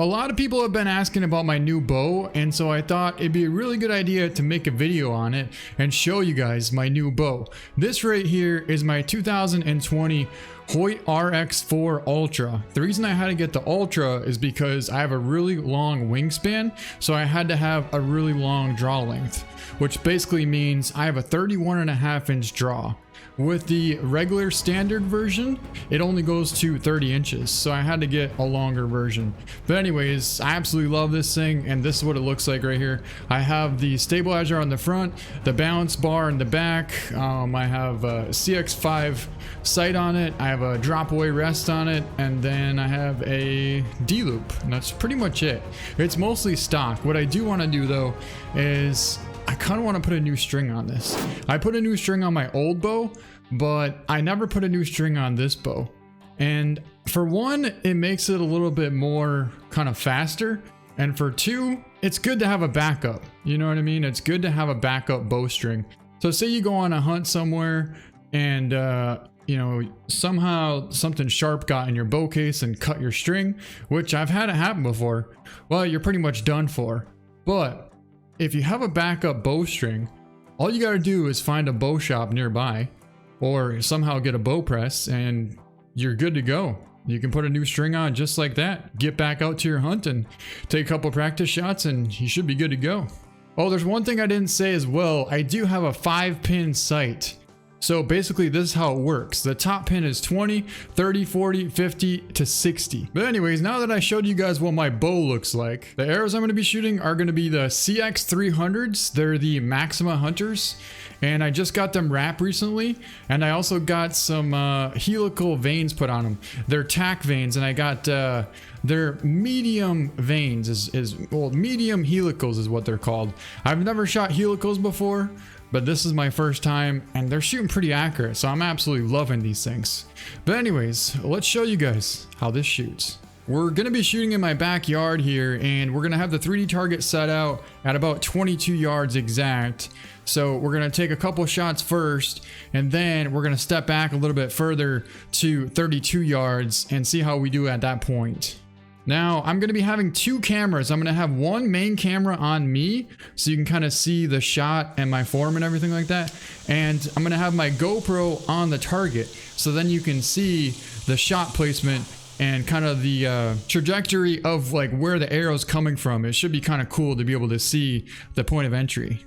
A lot of people have been asking about my new bow, and so I thought it'd be a really good idea to make a video on it and show you guys my new bow. This right here is my 2020 Hoyt RX-4 Ultra. The reason I had to get the Ultra is because I have a really long wingspan, so I had to have a really long draw length, which basically means I have a 31.5-inch draw. With the regular standard version, it only goes to 30 inches, so I had to get a longer version. But anyways, I absolutely love this thing, and this is what it looks like right here. I have the stabilizer on the front, the balance bar in the back, I have a CX5 sight on it, I have a drop away rest on it, and then I have a D-loop, and that's pretty much it. It's mostly stock. What I do want to do though is I kind of want to put a new string on this. I put a new string on my old bow, but I never put a new string on this bow. And for one, it makes it a little bit more kind of faster. And for two, it's good to have a backup. You know what I mean? It's good to have a backup bowstring. So say you go on a hunt somewhere and, you know, somehow something sharp got in your bow case and cut your string, which I've had it happen before. Well, you're pretty much done for. But if you have a backup bowstring, all you gotta do is find a bow shop nearby or somehow get a bow press and you're good to go. You can put a new string on just like that, get back out to your hunt and take a couple practice shots and you should be good to go. Oh, there's one thing I didn't say as well. I do have a 5-pin sight. So basically this is how it works. The top pin is 20, 30, 40, 50 to 60. But anyways, now that I showed you guys what my bow looks like, the arrows I'm going to be shooting are going to be the CX300s. They're the Maxima Hunters. And I just got them wrapped recently. And I also got some helical vanes put on them. They're tack vanes, and I got they're medium vanes, well, medium helicals is what they're called. I've never shot helicals before, but this is my first time and they're shooting pretty accurate, so I'm absolutely loving these things. But anyways, let's show you guys how this shoots. We're gonna be shooting in my backyard here, and we're gonna have the 3D target set out at about 22 yards exact. So we're gonna take a couple shots first, and then we're gonna step back a little bit further to 32 yards and see how we do at that point. Now, I'm going to be having two cameras. I'm going to have one main camera on me, so you can kind of see the shot and my form and everything like that. And I'm going to have my GoPro on the target, so then you can see the shot placement and kind of the trajectory of like where the arrow's coming from. It should be kind of cool to be able to see the point of entry.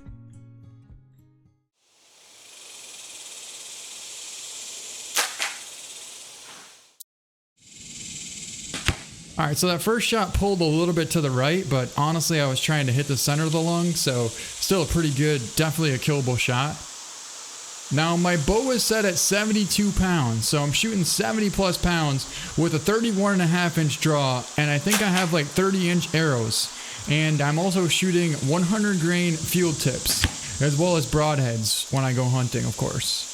Alright, so that first shot pulled a little bit to the right, but honestly I was trying to hit the center of the lung, so still a pretty good, definitely a killable shot. Now my bow is set at 72 pounds, so I'm shooting 70 plus pounds with a 31.5-inch draw, and I think I have like 30-inch arrows. And I'm also shooting 100 grain field tips, as well as broadheads when I go hunting, of course.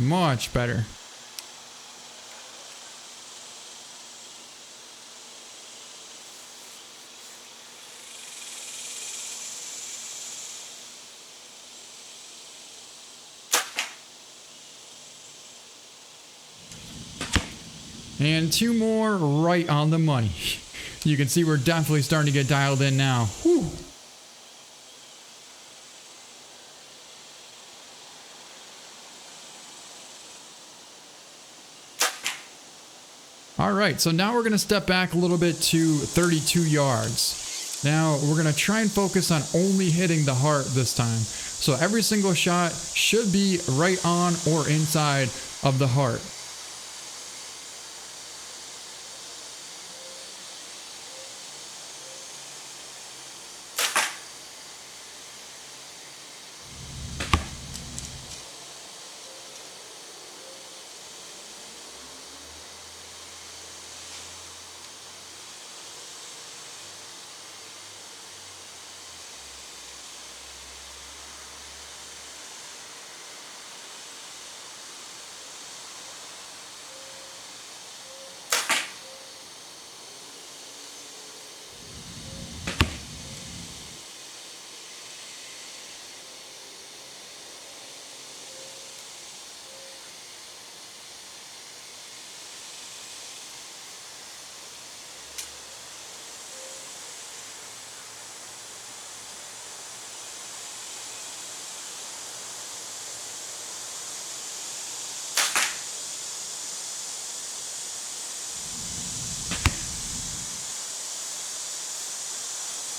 Much better. And two more right on the money. You can see we're definitely starting to get dialed in now. Whew. All right, so now we're gonna step back a little bit to 32 yards. Now we're gonna try and focus on only hitting the heart this time. So every single shot should be right on or inside of the heart.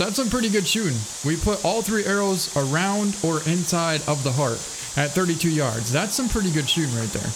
That's some pretty good shooting. We put all 3 arrows around or inside of the heart at 32 yards. That's some pretty good shooting right there.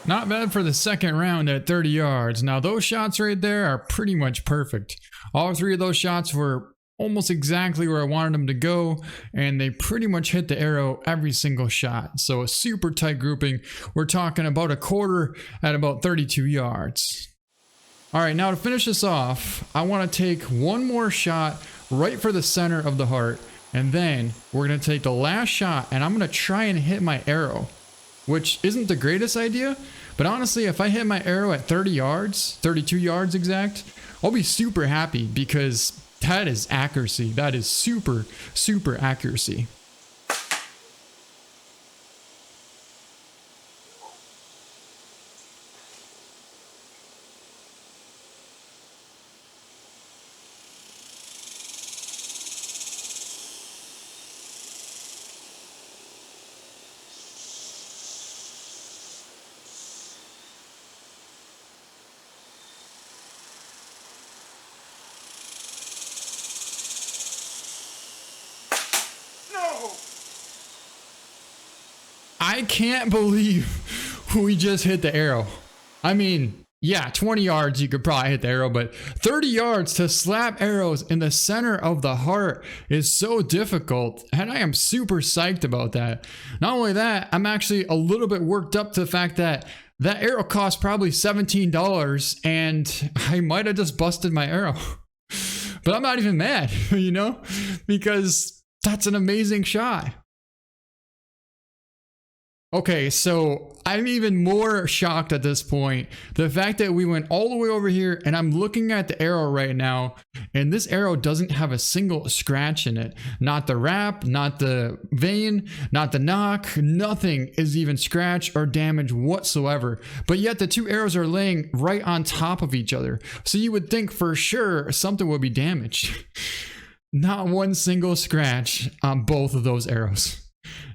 Not bad for the second round at 30 yards. Now those shots right there are pretty much perfect. All 3 of those shots were almost exactly where I wanted them to go, and they pretty much hit the arrow every single shot. So a super tight grouping. We're talking about a quarter at about 32 yards. All right, now to finish this off, I want to take one more shot right for the center of the heart, and then we're going to take the last shot and I'm going to try and hit my arrow, which isn't the greatest idea, but honestly, if I hit my arrow at 30 yards, 32 yards exact, I'll be super happy because that is accuracy. That is super, super accuracy. I can't believe we just hit the arrow. I mean, yeah, 20 yards you could probably hit the arrow, but 30 yards to slap arrows in the center of the heart is so difficult, and I am super psyched about that. Not only that, I'm actually a little bit worked up to the fact that that arrow cost probably $17 and I might have just busted my arrow. But I'm not even mad, you know, because that's an amazing shot. Okay, so I'm even more shocked at this point. The fact that we went all the way over here and I'm looking at the arrow right now and this arrow doesn't have a single scratch in it. Not the wrap, not the vein, not the knock, nothing is even scratched or damaged whatsoever. But yet the 2 arrows are laying right on top of each other. So you would think for sure something would be damaged. Not one single scratch on both of those arrows.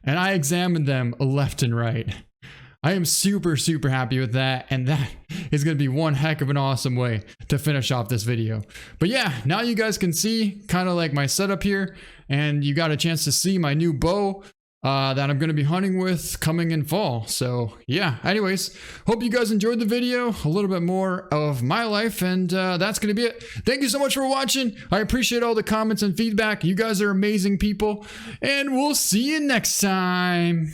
And I examined them left and right. I am super, super happy with that. And that is going to be one heck of an awesome way to finish off this video. But yeah, now you guys can see kind of like my setup here. And you got a chance to see my new bow that I'm going to be hunting with coming in fall. So yeah, anyways, hope you guys enjoyed the video, a little bit more of my life, and that's going to be it. Thank you so much for watching. I appreciate all the comments and feedback. You guys are amazing people, and we'll see you next time.